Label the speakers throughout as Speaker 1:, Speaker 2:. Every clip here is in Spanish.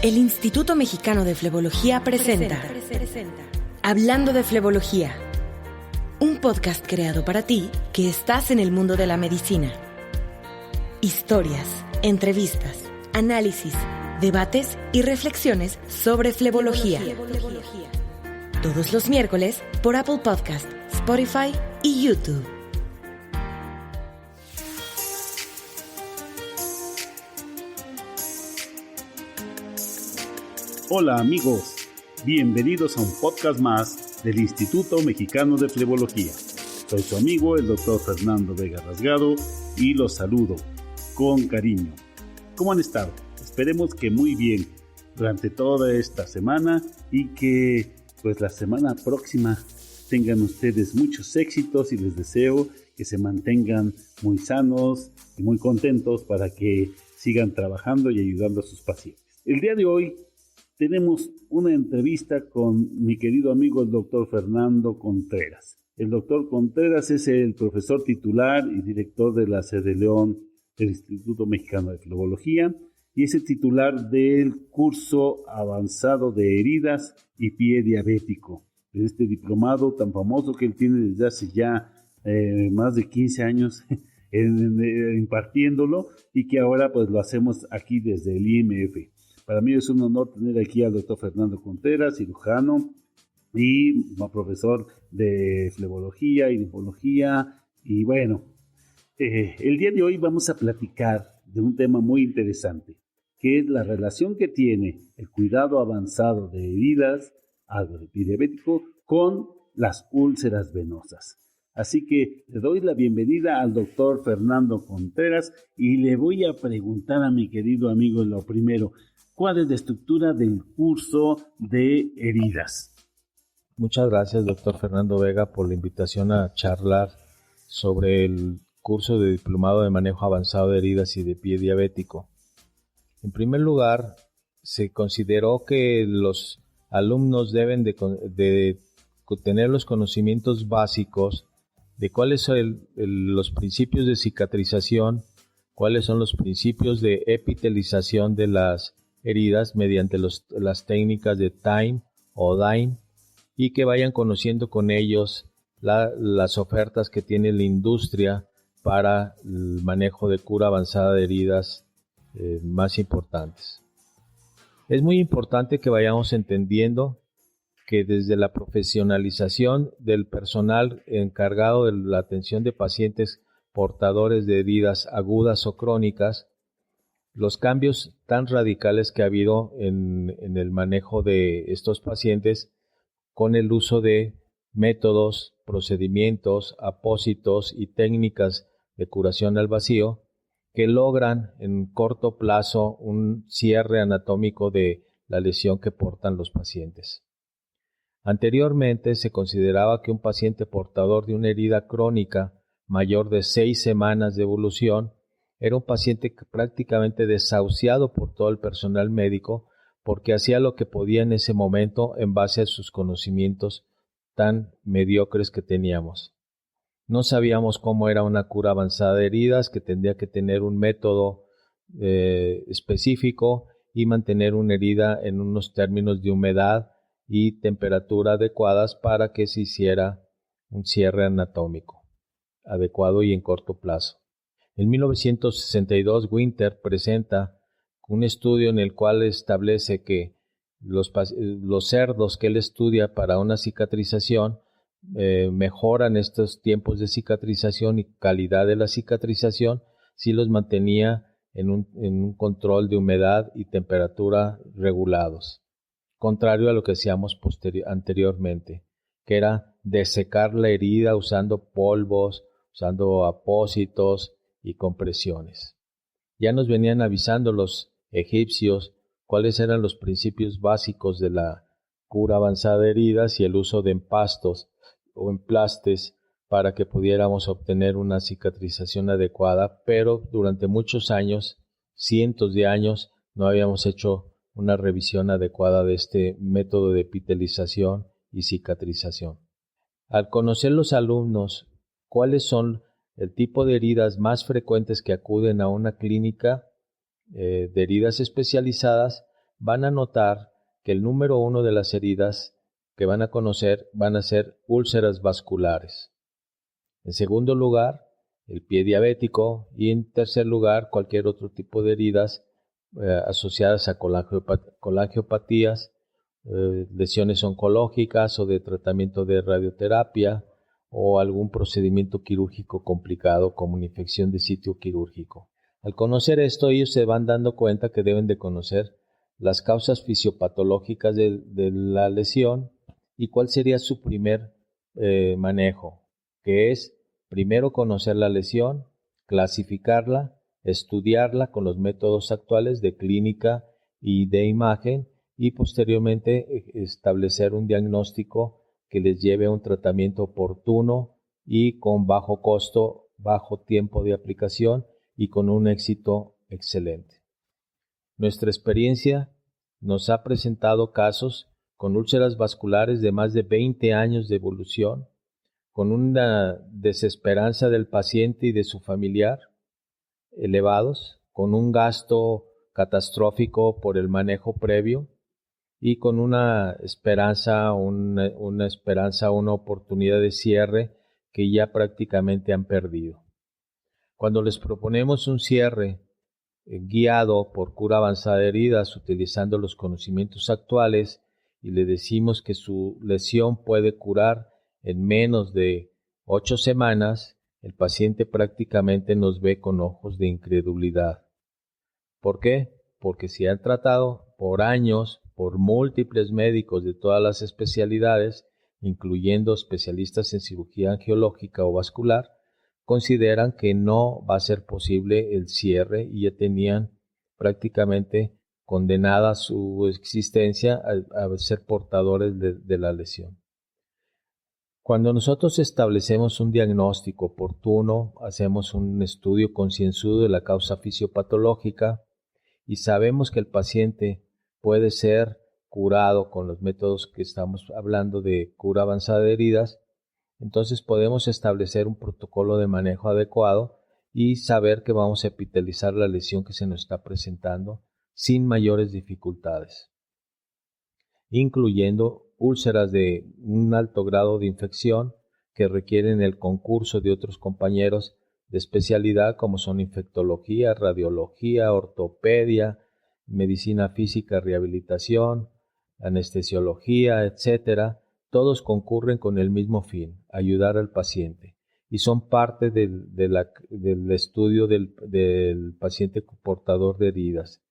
Speaker 1: El Instituto Mexicano de Flebología presenta Hablando de Flebología, un podcast creado para ti que estás en el mundo de la medicina. Historias, entrevistas, análisis, debates y reflexiones sobre flebología. Todos los miércoles por Apple Podcast, Spotify y YouTube.
Speaker 2: Hola amigos, bienvenidos a un podcast más del Instituto Mexicano de Flebología. Soy su amigo, el doctor Fernando Vega Rasgado, y los saludo con cariño. ¿Cómo han estado? Esperemos que muy bien durante toda esta semana y que pues la semana próxima tengan ustedes muchos éxitos y les deseo que se mantengan muy sanos y muy contentos para que sigan trabajando y ayudando a sus pacientes. El día de hoy tenemos una entrevista con mi querido amigo el doctor Fernando Contreras. El doctor Contreras es el profesor titular y director de la sede León del Instituto Mexicano de Flebología y es el titular del curso avanzado de heridas y pie diabético. De este diplomado tan famoso que él tiene desde hace ya más de 15 años impartiéndolo y que ahora pues lo hacemos aquí desde el IMF. Para mí es un honor tener aquí al doctor Fernando Contreras, cirujano y profesor de flebología y nefrología. Y bueno, el día de hoy vamos a platicar de un tema muy interesante, que es la relación que tiene el cuidado avanzado de heridas al pie diabético con las úlceras venosas. Así que le doy la bienvenida al doctor Fernando Contreras y le voy a preguntar a mi querido amigo lo primero, ¿cuál es la estructura del curso de heridas?
Speaker 3: Muchas gracias, doctor Fernando Vega, por la invitación a charlar sobre el curso de diplomado de manejo avanzado de heridas y de pie diabético. En primer lugar, se consideró que los alumnos deben de tener los conocimientos básicos de cuáles son los principios de cicatrización, cuáles son los principios de epitelización de las heridas mediante las técnicas de TIME o DIME y que vayan conociendo con ellos las ofertas que tiene la industria para el manejo de cura avanzada de heridas más importantes. Es muy importante que vayamos entendiendo que desde la profesionalización del personal encargado de la atención de pacientes portadores de heridas agudas o crónicas, los cambios tan radicales que ha habido en el manejo de estos pacientes con el uso de métodos, procedimientos, apósitos y técnicas de curación al vacío que logran en corto plazo un cierre anatómico de la lesión que portan los pacientes. Anteriormente se consideraba que un paciente portador de una herida crónica mayor de 6 semanas de evolución era un paciente prácticamente desahuciado por todo el personal médico porque hacía lo que podía en ese momento en base a sus conocimientos tan mediocres que teníamos. No sabíamos cómo era una cura avanzada de heridas, que tendría que tener un método específico y mantener una herida en unos términos de humedad y temperatura adecuadas para que se hiciera un cierre anatómico adecuado y en corto plazo. En 1962, Winter presenta un estudio en el cual establece que los cerdos que él estudia para una cicatrización mejoran estos tiempos de cicatrización y calidad de la cicatrización si los mantenía en un control de humedad y temperatura regulados, contrario a lo que hacíamos anteriormente, que era desecar la herida usando polvos, usando apósitos y compresiones. Ya nos venían avisando los egipcios cuáles eran los principios básicos de la cura avanzada de heridas y el uso de empastos o emplastes para que pudiéramos obtener una cicatrización adecuada, pero durante muchos años, cientos de años, no habíamos hecho una revisión adecuada de este método de epitelización y cicatrización. Al conocer los alumnos cuáles son el tipo de heridas más frecuentes que acuden a una clínica de heridas especializadas, van a notar que el número 1 de las heridas que van a conocer van a ser úlceras vasculares. En segundo lugar, el pie diabético, y en tercer lugar, cualquier otro tipo de heridas asociadas a colangiopatías, lesiones oncológicas o de tratamiento de radioterapia o algún procedimiento quirúrgico complicado como una infección de sitio quirúrgico. Al conocer esto, ellos se van dando cuenta que deben de conocer las causas fisiopatológicas de la lesión y cuál sería su primer manejo, que es primero conocer la lesión, clasificarla, estudiarla con los métodos actuales de clínica y de imagen y posteriormente establecer un diagnóstico que les lleve a un tratamiento oportuno y con bajo costo, bajo tiempo de aplicación y con un éxito excelente. Nuestra experiencia nos ha presentado casos con úlceras vasculares de más de 20 años de evolución, con una desesperanza del paciente y de su familiar elevados, con un gasto catastrófico por el manejo previo y con una esperanza, una oportunidad de cierre que ya prácticamente han perdido. Cuando les proponemos un cierre guiado por cura avanzada de heridas utilizando los conocimientos actuales y le decimos que su lesión puede curar en menos de 8 semanas, el paciente prácticamente nos ve con ojos de incredulidad. ¿Por qué? Porque si han tratado por años por múltiples médicos de todas las especialidades, incluyendo especialistas en cirugía angiológica o vascular, consideran que no va a ser posible el cierre y ya tenían prácticamente condenada su existencia a ser portadores de la lesión. Cuando nosotros establecemos un diagnóstico oportuno, hacemos un estudio concienzudo de la causa fisiopatológica y sabemos que el paciente puede ser curado con los métodos que estamos hablando de cura avanzada de heridas, entonces podemos establecer un protocolo de manejo adecuado y saber que vamos a epitelizar la lesión que se nos está presentando sin mayores dificultades, incluyendo úlceras de un alto grado de infección que requieren el concurso de otros compañeros de especialidad como son infectología, radiología, ortopedia, medicina física, rehabilitación, anestesiología, etcétera. Todos concurren con el mismo fin, ayudar al paciente, y son parte del estudio del paciente portador de heridas.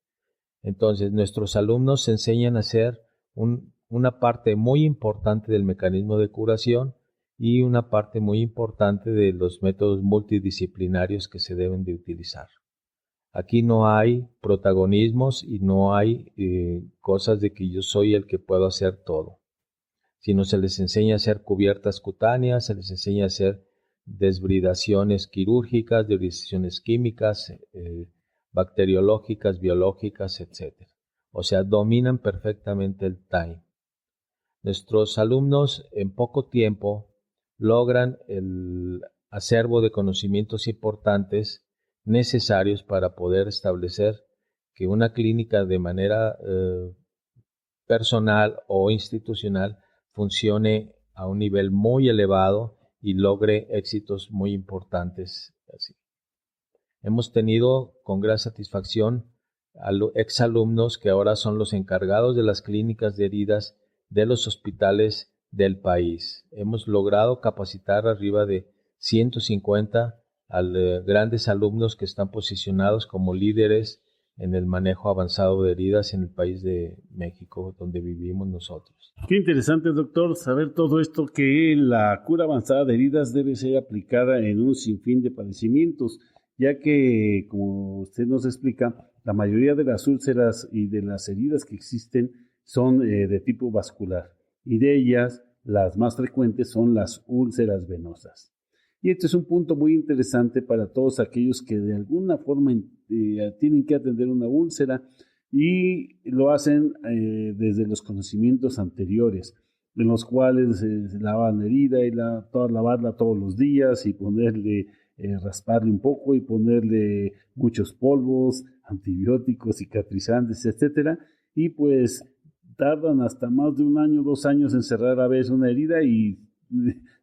Speaker 3: Entonces, nuestros alumnos se enseñan a hacer una parte muy importante del mecanismo de curación y una parte muy importante de los métodos multidisciplinarios que se deben de utilizar. Aquí no hay protagonismos y no hay cosas de que yo soy el que puedo hacer todo, sino se les enseña a hacer cubiertas cutáneas, se les enseña a hacer desbridaciones quirúrgicas, desbridaciones químicas, bacteriológicas, biológicas, etc. O sea, dominan perfectamente el time. Nuestros alumnos en poco tiempo logran el acervo de conocimientos importantes necesarios para poder establecer que una clínica de manera personal o institucional funcione a un nivel muy elevado y logre éxitos muy importantes. Así. Hemos tenido con gran satisfacción exalumnos que ahora son los encargados de las clínicas de heridas de los hospitales del país. Hemos logrado capacitar arriba de 150 grandes alumnos que están posicionados como líderes en el manejo avanzado de heridas en el país de México, donde vivimos nosotros.
Speaker 2: Qué interesante, doctor, saber todo esto, que la cura avanzada de heridas debe ser aplicada en un sinfín de padecimientos, ya que, como usted nos explica, la mayoría de las úlceras y de las heridas que existen son de tipo vascular, y de ellas las más frecuentes son las úlceras venosas. Y este es un punto muy interesante para todos aquellos que de alguna forma tienen que atender una úlcera y lo hacen desde los conocimientos anteriores, en los cuales se lavan la herida y lavarla todos los días y ponerle, rasparle un poco y ponerle muchos polvos, antibióticos, cicatrizantes, etcétera. y pues tardan hasta más de 1 año, 2 años en cerrar a veces una herida y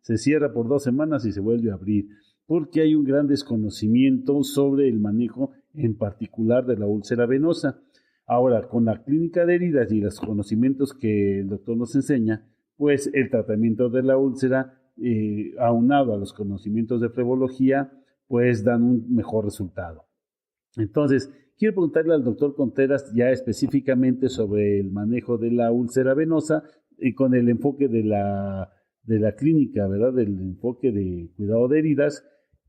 Speaker 2: se cierra por 2 semanas y se vuelve a abrir, porque hay un gran desconocimiento sobre el manejo en particular de la úlcera venosa. Ahora, con la clínica de heridas y los conocimientos que el doctor nos enseña, pues el tratamiento de la úlcera, aunado a los conocimientos de flebología, pues dan un mejor resultado. Entonces, quiero preguntarle al doctor Contreras ya específicamente sobre el manejo de la úlcera venosa y con el enfoque de la clínica, ¿verdad? Del enfoque de cuidado de heridas.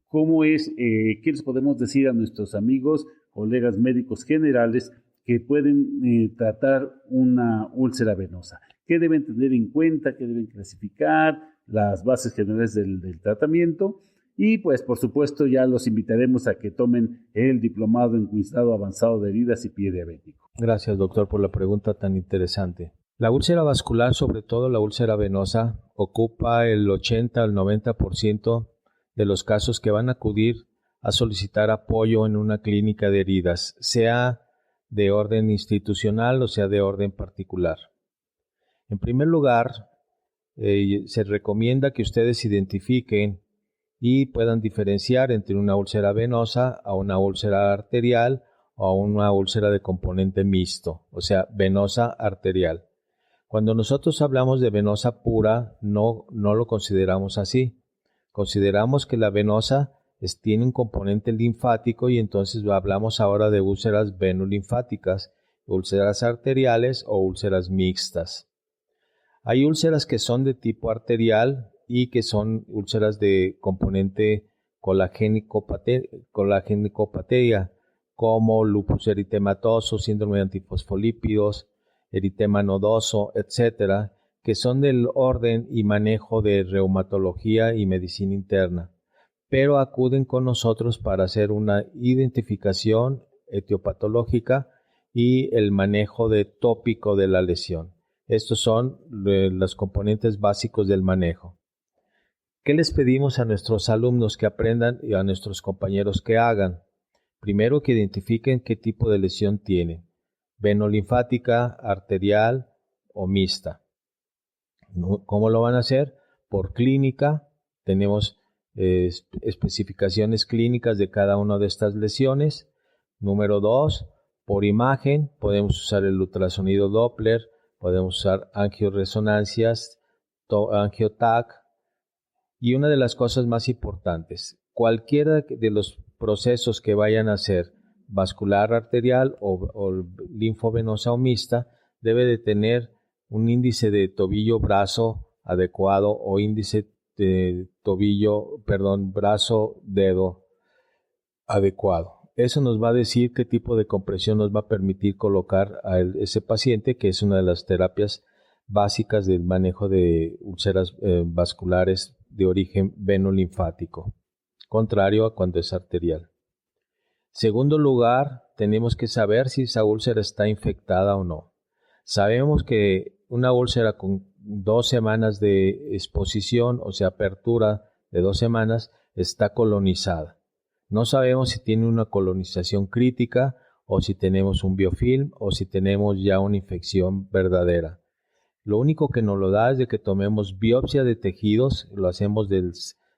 Speaker 2: ¿Cómo es? ¿Qué les podemos decir a nuestros amigos, colegas médicos generales que pueden tratar una úlcera venosa? ¿Qué deben tener en cuenta? ¿Qué deben clasificar? Las bases generales del tratamiento. Y pues por supuesto ya los invitaremos a que tomen el diplomado en cuidado avanzado de heridas y pie diabético.
Speaker 3: Gracias, doctor, por la pregunta tan interesante. La úlcera vascular, sobre todo la úlcera venosa, ocupa el 80 al 90% de los casos que van a acudir a solicitar apoyo en una clínica de heridas, sea de orden institucional o sea de orden particular. En primer lugar, se recomienda que ustedes identifiquen y puedan diferenciar entre una úlcera venosa a una úlcera arterial o a una úlcera de componente mixto, o sea, venosa arterial. Cuando nosotros hablamos de venosa pura, no lo consideramos así. Consideramos que la venosa tiene un componente linfático y entonces hablamos ahora de úlceras venolinfáticas, úlceras arteriales o úlceras mixtas. Hay úlceras que son de tipo arterial y que son úlceras de componente colagénico-patea, como lupus eritematoso, síndrome de antifosfolípidos, eritema nodoso, etcétera, que son del orden y manejo de reumatología y medicina interna, pero acuden con nosotros para hacer una identificación etiopatológica y el manejo de tópico de la lesión. Estos son los componentes básicos del manejo. ¿Qué les pedimos a nuestros alumnos que aprendan y a nuestros compañeros que hagan? Primero, que identifiquen qué tipo de lesión tienen, venolinfática, arterial o mixta. ¿Cómo lo van a hacer? Por clínica, tenemos especificaciones clínicas de cada una de estas lesiones. Número 2, por imagen, podemos usar el ultrasonido Doppler, podemos usar angioresonancias, angiotac. Y una de las cosas más importantes, cualquiera de los procesos que vayan a hacer, vascular arterial o linfovenosa o mixta, debe de tener un índice de tobillo-brazo adecuado o índice de brazo-dedo adecuado. Eso nos va a decir qué tipo de compresión nos va a permitir colocar a ese paciente, que es una de las terapias básicas del manejo de úlceras vasculares de origen venolinfático, contrario a cuando es arterial. Segundo lugar, tenemos que saber si esa úlcera está infectada o no. Sabemos que una úlcera con 2 semanas de exposición, o sea, apertura de 2 semanas, está colonizada. No sabemos si tiene una colonización crítica o si tenemos un biofilm o si tenemos ya una infección verdadera. Lo único que nos lo da es de que tomemos biopsia de tejidos, lo hacemos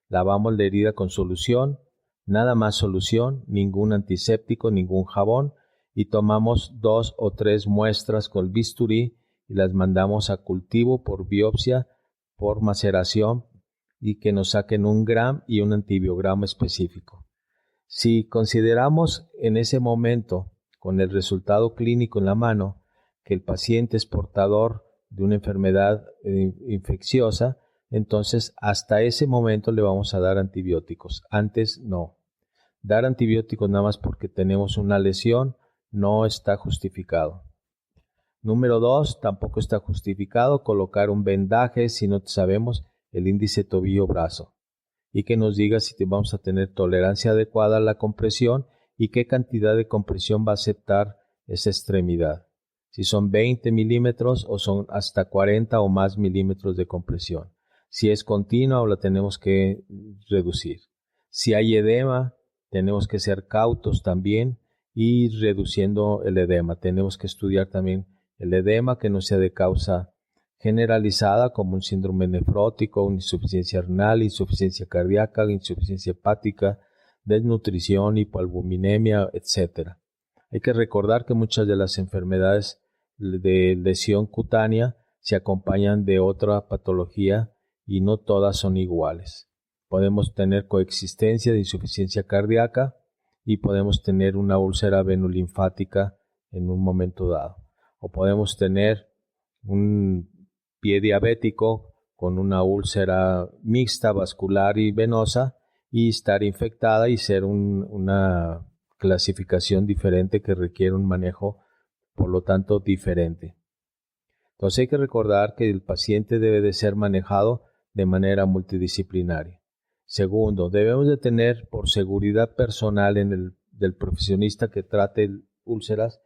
Speaker 3: lavamos la herida con solución, nada más solución, ningún antiséptico, ningún jabón, y tomamos 2 o 3 muestras con bisturí y las mandamos a cultivo por biopsia, por maceración, y que nos saquen 1 gram y un antibiograma específico. Si consideramos en ese momento, con el resultado clínico en la mano, que el paciente es portador de una enfermedad infecciosa, entonces hasta ese momento le vamos a dar antibióticos. Antes no. Dar antibióticos nada más porque tenemos una lesión no está justificado. Número 2, tampoco está justificado colocar un vendaje si no sabemos el índice tobillo-brazo y que nos diga si vamos a tener tolerancia adecuada a la compresión y qué cantidad de compresión va a aceptar esa extremidad. Si son 20 milímetros o son hasta 40 o más milímetros de compresión. Si es continua o la tenemos que reducir. Si hay edema, tenemos que ser cautos también y reduciendo el edema. Tenemos que estudiar también el edema que no sea de causa generalizada como un síndrome nefrótico, una insuficiencia renal, insuficiencia cardíaca, insuficiencia hepática, desnutrición, hipoalbuminemia, etc. Hay que recordar que muchas de las enfermedades de lesión cutánea se acompañan de otra patología y no todas son iguales. Podemos tener coexistencia de insuficiencia cardíaca y podemos tener una úlcera venolinfática en un momento dado. O podemos tener un pie diabético con una úlcera mixta, vascular y venosa y estar infectada y ser una clasificación diferente que requiere un manejo, por lo tanto, diferente. Entonces hay que recordar que el paciente debe de ser manejado de manera multidisciplinaria. Segundo, debemos de tener por seguridad personal del profesionista que trate úlceras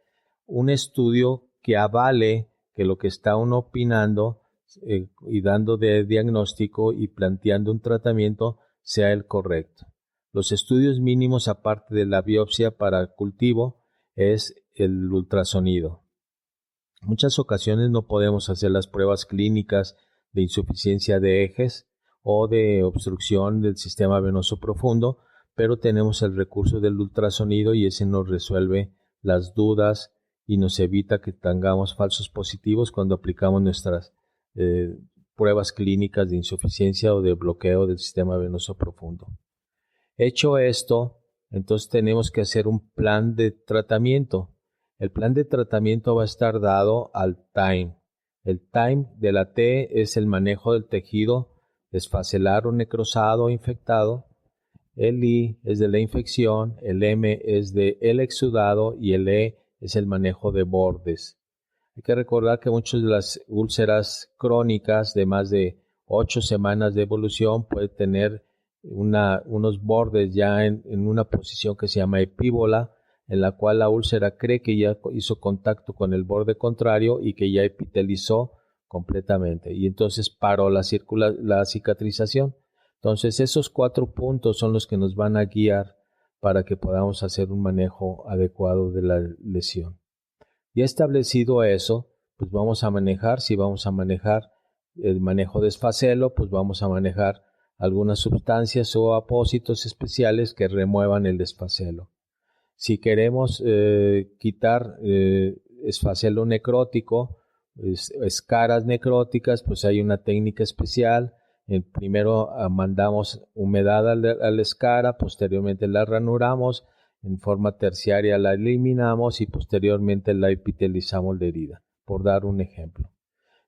Speaker 3: un estudio que avale que lo que está uno opinando y dando de diagnóstico y planteando un tratamiento sea el correcto. Los estudios mínimos aparte de la biopsia para cultivo es el ultrasonido. En muchas ocasiones no podemos hacer las pruebas clínicas de insuficiencia de ejes o de obstrucción del sistema venoso profundo, pero tenemos el recurso del ultrasonido y ese nos resuelve las dudas y nos evita que tengamos falsos positivos cuando aplicamos nuestras pruebas clínicas de insuficiencia o de bloqueo del sistema venoso profundo. Hecho esto, entonces tenemos que hacer un plan de tratamiento. El plan de tratamiento va a estar dado al TIME. El TIME de la T es el manejo del tejido desfacelar o necrosado o infectado. El I es de la infección, el M es de el exudado y el E es el manejo de bordes. Hay que recordar que muchas de las úlceras crónicas de más de 8 semanas de evolución pueden tener unos bordes ya en una posición que se llama epíbola, en la cual la úlcera cree que ya hizo contacto con el borde contrario y que ya epitelizó completamente y entonces paró la cicatrización. Entonces esos 4 puntos son los que nos van a guiar para que podamos hacer un manejo adecuado de la lesión. Ya establecido eso, pues vamos a manejar, si vamos a manejar el manejo desfacelo, pues vamos a manejar algunas sustancias o apósitos especiales que remuevan el desfacelo. Si queremos quitar esfacelo necrótico, escaras necróticas, pues hay una técnica especial. Primero mandamos humedad a la escara, posteriormente la ranuramos, en forma terciaria la eliminamos y posteriormente la epitelizamos la herida, por dar un ejemplo.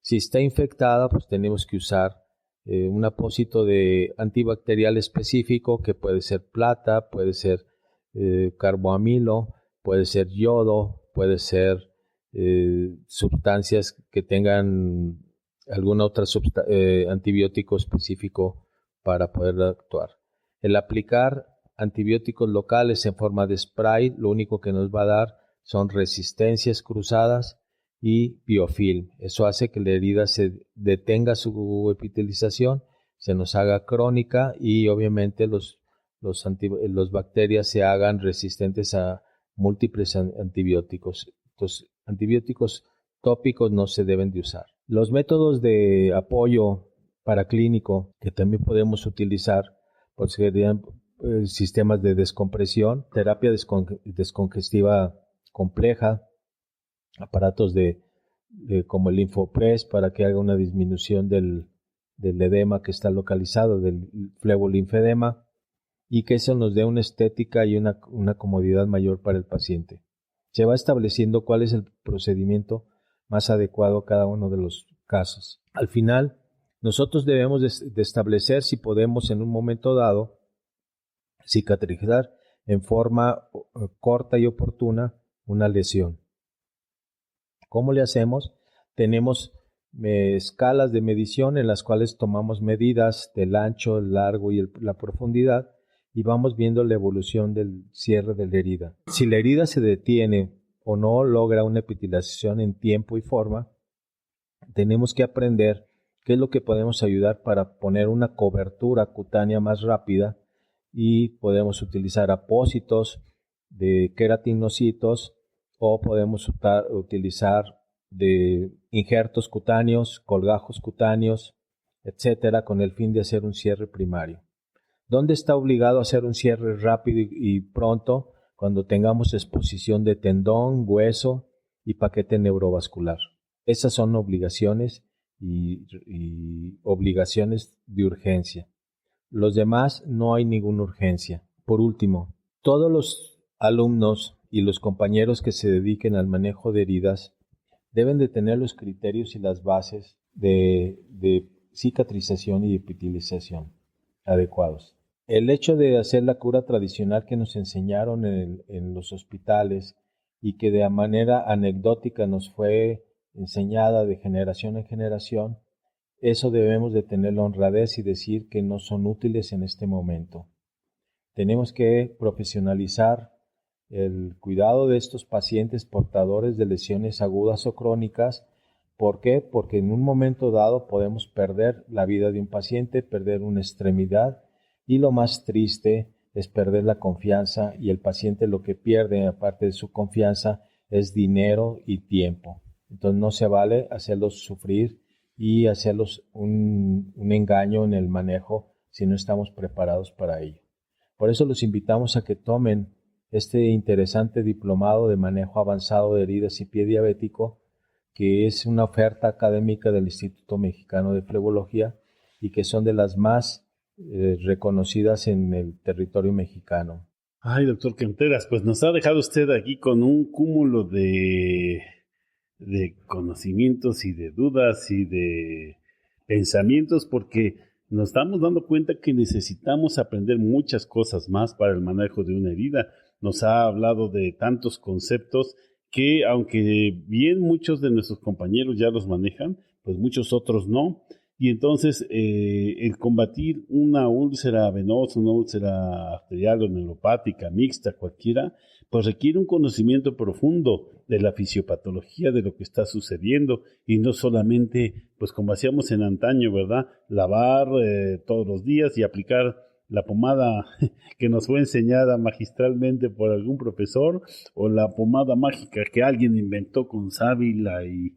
Speaker 3: Si está infectada, pues tenemos que usar un apósito de antibacterial específico que puede ser plata, puede ser carboamilo, puede ser yodo, puede ser sustancias que tengan algún otro antibiótico específico para poder actuar. El aplicar antibióticos locales en forma de spray lo único que nos va a dar son resistencias cruzadas y biofilm. Eso hace que la herida se detenga su epitelización, se nos haga crónica y obviamente los bacterias se hagan resistentes a múltiples antibióticos. Entonces, antibióticos tópicos no se deben de usar. Los métodos de apoyo paraclínico que también podemos utilizar pues serían sistemas de descompresión, terapia descongestiva compleja, aparatos como el Linfopress para que haga una disminución del edema que está localizado, del flebolinfedema, y que eso nos dé una estética y una comodidad mayor para el paciente. Se va estableciendo cuál es el procedimiento más adecuado a cada uno de los casos. Al final, nosotros debemos de establecer si podemos en un momento dado cicatrizar en forma corta y oportuna una lesión. ¿Cómo le hacemos? Tenemos escalas de medición en las cuales tomamos medidas del ancho, el largo y la profundidad y vamos viendo la evolución del cierre de la herida. Si la herida se detiene o no logra una epitelización en tiempo y forma, tenemos que aprender qué es lo que podemos ayudar para poner una cobertura cutánea más rápida y podemos utilizar apósitos de queratinocitos o podemos utilizar de injertos cutáneos, colgajos cutáneos, etcétera, con el fin de hacer un cierre primario. ¿Dónde está obligado a hacer un cierre rápido y pronto? Cuando tengamos exposición de tendón, hueso y paquete neurovascular. Esas son obligaciones y obligaciones de urgencia. Los demás no hay ninguna urgencia. Por último, todos los alumnos y los compañeros que se dediquen al manejo de heridas deben de tener los criterios y las bases de cicatrización y epitelización adecuados. El hecho de hacer la cura tradicional que nos enseñaron en los hospitales y que de manera anecdótica nos fue enseñada de generación en generación, eso debemos de tener la honradez y decir que no son útiles en este momento. Tenemos que profesionalizar el cuidado de estos pacientes portadores de lesiones agudas o crónicas. ¿Por qué? Porque en un momento dado podemos perder la vida de un paciente, perder una extremidad, y lo más triste es perder la confianza, y el paciente lo que pierde, aparte de su confianza, es dinero y tiempo. Entonces no se vale hacerlos sufrir y hacerlos un engaño en el manejo si no estamos preparados para ello. Por eso los invitamos a que tomen este interesante diplomado de manejo avanzado de heridas y pie diabético, que es una oferta académica del Instituto Mexicano de Flebología y que son de las más reconocidas en el territorio mexicano.
Speaker 2: Ay, doctor Contreras, pues nos ha dejado usted aquí con un cúmulo de conocimientos y de dudas y de pensamientos, porque nos estamos dando cuenta que necesitamos aprender muchas cosas más para el manejo de una herida. Nos ha hablado de tantos conceptos que, aunque bien muchos de nuestros compañeros ya los manejan, pues muchos otros no. Y entonces el combatir una úlcera venosa, una úlcera arterial o neuropática, mixta, cualquiera, pues requiere un conocimiento profundo de la fisiopatología de lo que está sucediendo, y no solamente, pues como hacíamos en antaño, ¿verdad? Lavar todos los días y aplicar la pomada que nos fue enseñada magistralmente por algún profesor, o la pomada mágica que alguien inventó con sábila y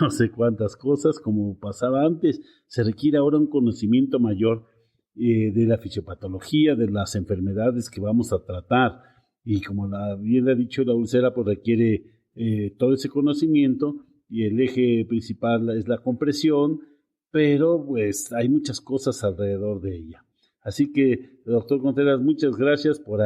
Speaker 2: no sé cuántas cosas, como pasaba antes. Se requiere ahora un conocimiento mayor de la fisiopatología, de las enfermedades que vamos a tratar, y como bien le ha dicho, la úlcera pues requiere todo ese conocimiento, y el eje principal es la compresión, pero pues hay muchas cosas alrededor de ella. Así que, doctor Contreras, muchas gracias por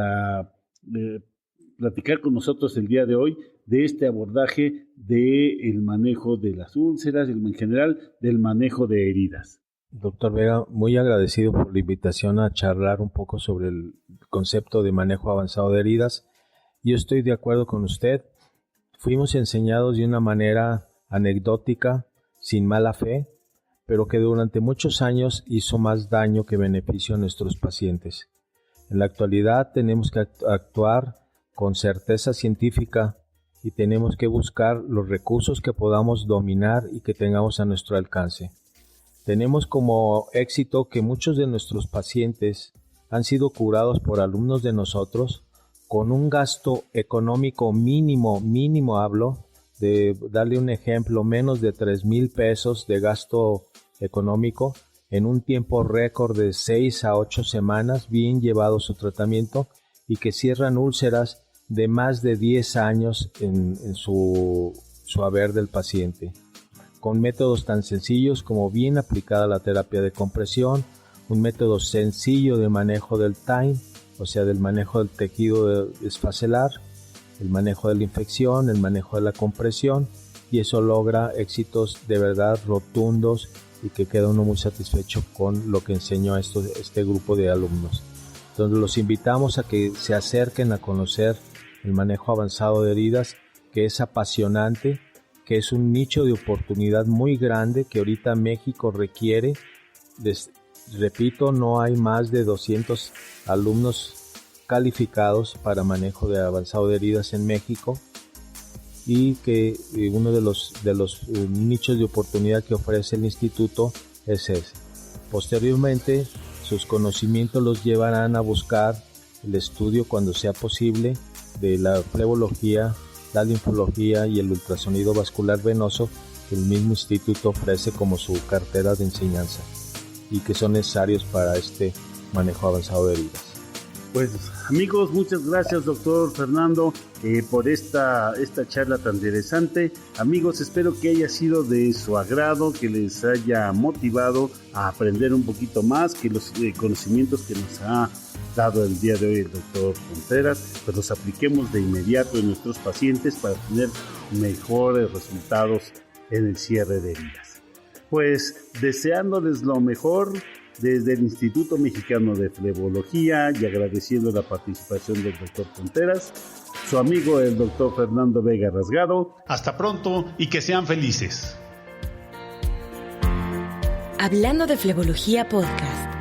Speaker 2: platicar con nosotros el día de hoy de este abordaje del manejo de las úlceras y en general del manejo de heridas.
Speaker 3: Doctor Vega, muy agradecido por la invitación a charlar un poco sobre el concepto de manejo avanzado de heridas. Yo estoy de acuerdo con usted. Fuimos enseñados de una manera anecdótica, sin mala fe, pero que durante muchos años hizo más daño que beneficio a nuestros pacientes. En la actualidad tenemos que actuar con certeza científica y tenemos que buscar los recursos que podamos dominar y que tengamos a nuestro alcance. Tenemos como éxito que muchos de nuestros pacientes han sido curados por alumnos de nosotros con un gasto económico mínimo hablo, de darle un ejemplo, menos de 3,000 pesos de gasto económico en un tiempo récord de 6 a 8 semanas, bien llevado su tratamiento, y que cierran úlceras de más de 10 años en su haber del paciente, con métodos tan sencillos como bien aplicada la terapia de compresión, un método sencillo de manejo del time, o sea, del manejo del tejido esfacelar, el manejo de la infección, el manejo de la compresión, y eso logra éxitos de verdad rotundos y que queda uno muy satisfecho con lo que enseñó a este grupo de alumnos. Entonces los invitamos a que se acerquen a conocer el manejo avanzado de heridas, que es apasionante, que es un nicho de oportunidad muy grande que ahorita México requiere. Repito, no hay más de 200 alumnos calificados para manejo de avanzado de heridas en México, y que uno de los nichos de oportunidad que ofrece el instituto es ese. Posteriormente, sus conocimientos los llevarán a buscar el estudio, cuando sea posible, de la flebología la linfología y el ultrasonido vascular venoso que el mismo instituto ofrece como su cartera de enseñanza y que son necesarios para este manejo avanzado de heridas.
Speaker 2: Pues amigos, muchas gracias doctor Fernando por esta charla tan interesante. Amigos, espero que haya sido de su agrado, que les haya motivado a aprender un poquito más, que los conocimientos que nos ha dado el día de hoy el doctor Contreras, pues los apliquemos de inmediato en nuestros pacientes para tener mejores resultados en el cierre de heridas. Pues deseándoles lo mejor desde el Instituto Mexicano de Flebología y agradeciendo la participación del doctor Contreras, su amigo el doctor Fernando Vega Rasgado.
Speaker 4: Hasta pronto y que sean felices.
Speaker 1: Hablando de Flebología Podcast.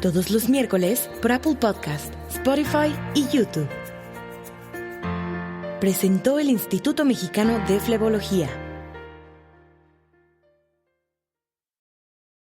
Speaker 1: Todos los miércoles por Apple Podcast, Spotify y YouTube. Presentó el Instituto Mexicano de Flebología.